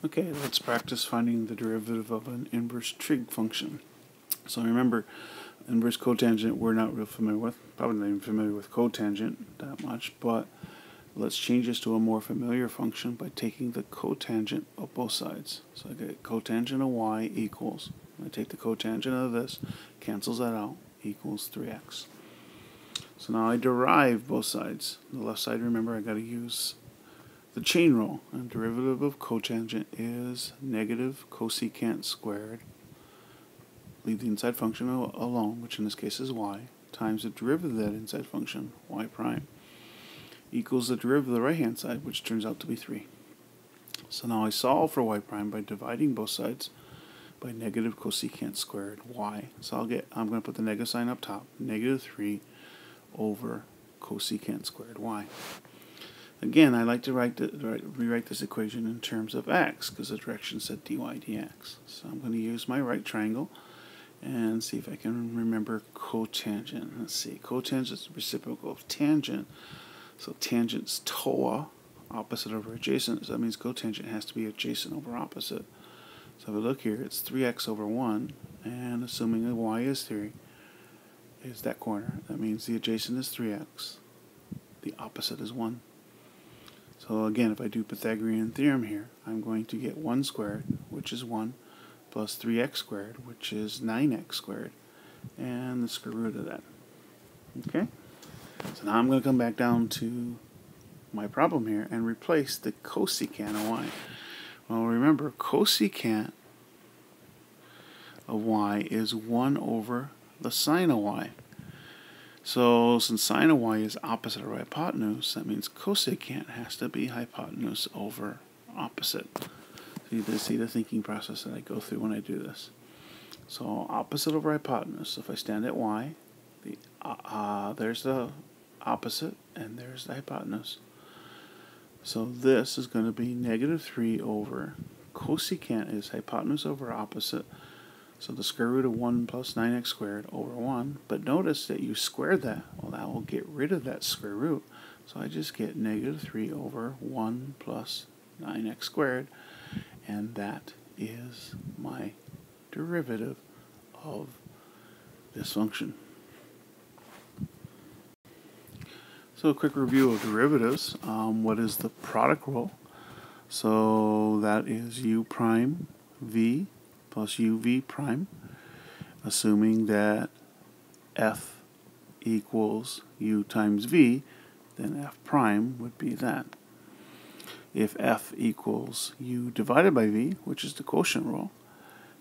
Okay, let's practice finding the derivative of an inverse trig function. So remember, inverse cotangent we're not real familiar with, probably not even familiar with cotangent that much, but let's change this to a more familiar function by taking the cotangent of both sides. So I get cotangent of y equals, I take the cotangent of this, cancels that out, equals 3x. So now I derive both sides. The left side, remember, I got to use the chain rule, and derivative of cotangent is negative cosecant squared, leave the inside function alone, which in this case is y, times the derivative of that inside function, y prime, equals the derivative of the right hand side, which turns out to be 3. So now I solve for y prime by dividing both sides by negative cosecant squared y. So I'm going to put the negative sign up top, negative 3 over cosecant squared y. Again, I like to rewrite this equation in terms of x, because the direction said dy dx. So I'm going to use my right triangle and see if I can remember cotangent. Let's see, cotangent is the reciprocal of tangent. So tangent's TOA, opposite over adjacent. So that means cotangent has to be adjacent over opposite. So if we look here, it's 3x over 1, and assuming that y is 3, is that corner. That means the adjacent is 3x, the opposite is 1. So again, if I do Pythagorean theorem here, I'm going to get 1 squared, which is 1, plus 3x squared, which is 9x squared, and the square root of that. Okay? So now I'm going to come back down to my problem here and replace the cosecant of y. Well, remember, cosecant of y is 1 over the sine of y. So since sine of y is opposite of hypotenuse, that means cosecant has to be hypotenuse over opposite. So you see the thinking process that I go through when I do this. So opposite over hypotenuse. So if I stand at y, there's the opposite and there's the hypotenuse. So this is going to be negative 3 over cosecant is hypotenuse over opposite. So the square root of 1 plus 9x squared over 1. But notice that you squared that. Well, that will get rid of that square root. So I just get negative 3 over 1 plus 9x squared. And that is my derivative of this function. So a quick review of derivatives. What is the product rule? So that is u prime v plus uv prime, assuming that f equals u times v, then f prime would be that. If f equals u divided by v, which is the quotient rule,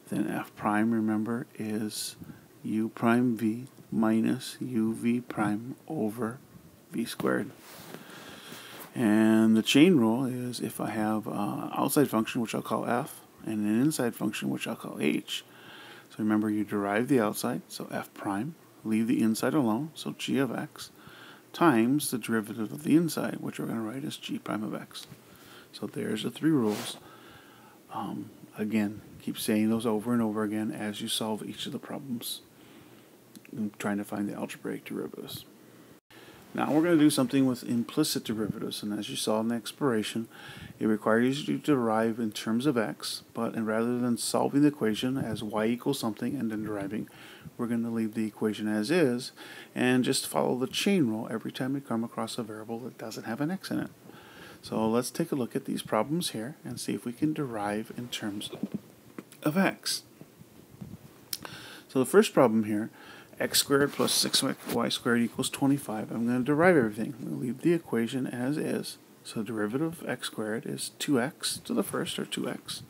then f prime, remember, is u prime v minus uv prime over v squared. And the chain rule is if I have an outside function, which I'll call f, and an inside function, which I'll call h. So remember, you derive the outside, so f prime, leave the inside alone, so g of x, times the derivative of the inside, which we're going to write as g prime of x. So there's the 3 rules. Again, keep saying those over and over again as you solve each of the problems, trying to find the algebraic derivatives. Now we're going to do something with implicit derivatives, and as you saw in the exploration, it requires you to derive in terms of x, but rather than solving the equation as y equals something and then deriving, we're going to leave the equation as is and just follow the chain rule every time we come across a variable that doesn't have an x in it. So let's take a look at these problems here and see if we can derive in terms of x. So the first problem here, x squared plus 6y squared equals 25. I'm going to derive everything. I'm going to leave the equation as is. So derivative of x squared is 2x to the first, or 2x.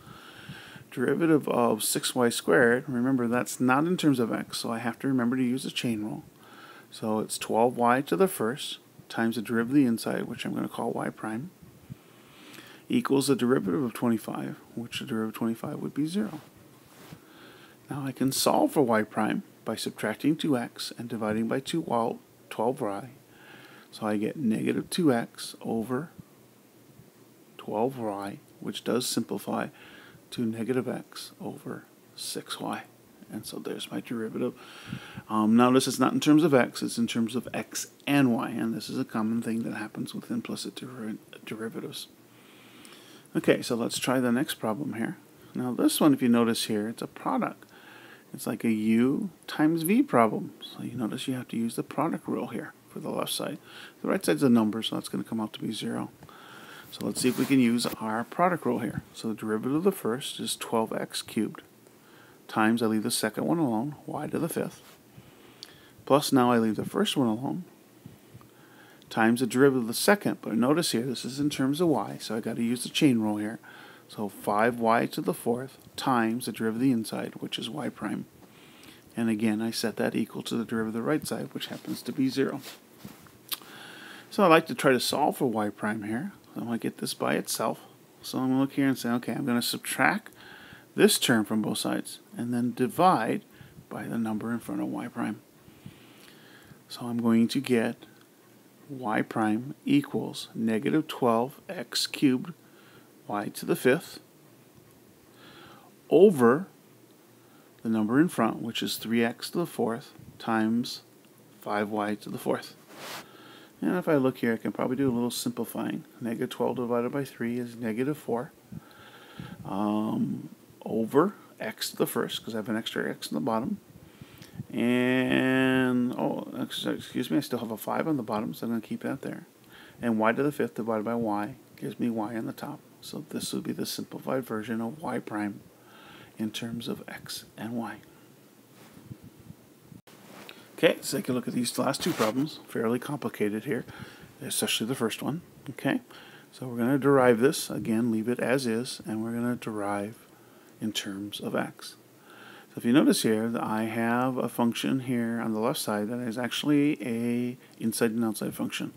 Derivative of 6y squared, remember that's not in terms of x, so I have to remember to use the chain rule. So it's 12y to the first times the derivative of the inside, which I'm going to call y prime, equals the derivative of 25, which the derivative of 25 would be 0. Now I can solve for y prime by subtracting 2x and dividing by 12y. So I get negative 2x over 12y, which does simplify to negative x over 6y. And so there's my derivative. Notice it's not in terms of x, it's in terms of x and y, and this is a common thing that happens with implicit derivatives. Okay, so let's try the next problem here. Now this one, if you notice here, it's a product. It's like a U times V problem. So you notice you have to use the product rule here for the left side. The right side's a number, so that's going to come out to be 0. So let's see if we can use our product rule here. So the derivative of the first is 12x cubed times, I leave the second one alone, y to the 5th, plus now I leave the first one alone, times the derivative of the second. But notice here, this is in terms of y, so I got to use the chain rule here. So 5y to the 4th times the derivative of the inside, which is y prime. And again, I set that equal to the derivative of the right side, which happens to be 0. So I like to try to solve for y prime here. I want to get this by itself. So I'm going to look here and say, okay, I'm going to subtract this term from both sides and then divide by the number in front of y prime. So I'm going to get y prime equals negative 12x cubed y to the 5th over the number in front, which is 3x to the 4th times 5y to the 4th. And if I look here, I can probably do a little simplifying. Negative 12 divided by 3 is negative 4 over x to the first, because I have an extra x in the bottom. And, excuse me, I still have a 5 on the bottom, so I'm going to keep that there. And y to the 5th divided by y gives me y on the top. So this would be the simplified version of y prime in terms of x and y. Okay, let's take a look at these last two problems. Fairly complicated here, especially the first one. Okay, so we're going to derive this. Again, leave it as is, and we're going to derive in terms of x. So if you notice here, that I have a function here on the left side that is actually a inside and outside function.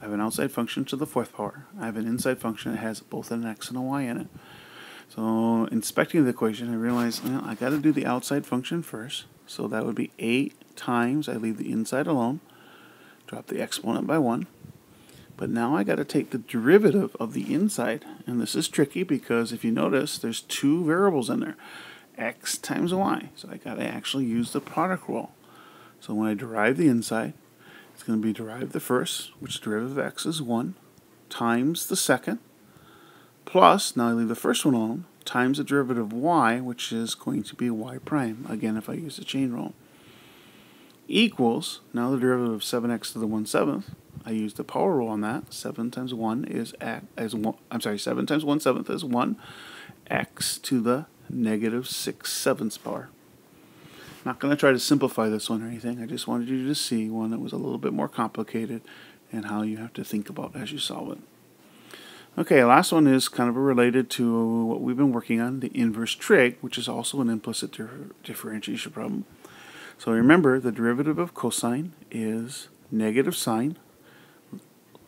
I have an outside function to the 4th power. I have an inside function that has both an x and a y in it. So inspecting the equation, I realized, well, I got to do the outside function first. So that would be 8 times, I leave the inside alone, drop the exponent by 1. But now I got to take the derivative of the inside. And this is tricky because if you notice, there's two variables in there, x times y. So I got to actually use the product rule. So when I derive the inside, it's going to be derive the first, which the derivative of x is 1, times the second, plus, now I leave the first one alone, times the derivative of y, which is going to be y prime, again if I use the chain rule, equals, now the derivative of 7x to the 1/7, I use the power rule on that. 7 times 1 is 7 times 1/7 is 1, x to the negative 6/7 power. Not going to try to simplify this one or anything. I just wanted you to see one that was a little bit more complicated and how you have to think about as you solve it. Okay, last one is kind of related to what we've been working on, the inverse trig, which is also an implicit differentiation problem. So remember, the derivative of cosine is negative sine,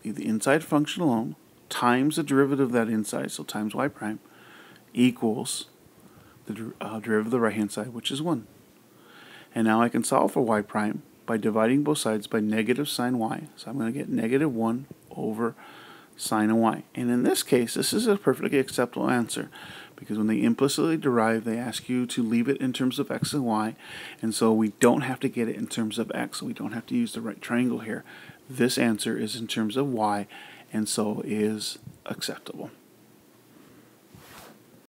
leave the inside function alone, times the derivative of that inside, so times y prime, equals the derivative of the right-hand side, which is 1. And now I can solve for y prime by dividing both sides by negative sine y. So I'm going to get negative 1 over sine of y. And in this case, this is a perfectly acceptable answer because when they implicitly derive, they ask you to leave it in terms of x and y. And so we don't have to get it in terms of x, so we don't have to use the right triangle here. This answer is in terms of y, and so is acceptable.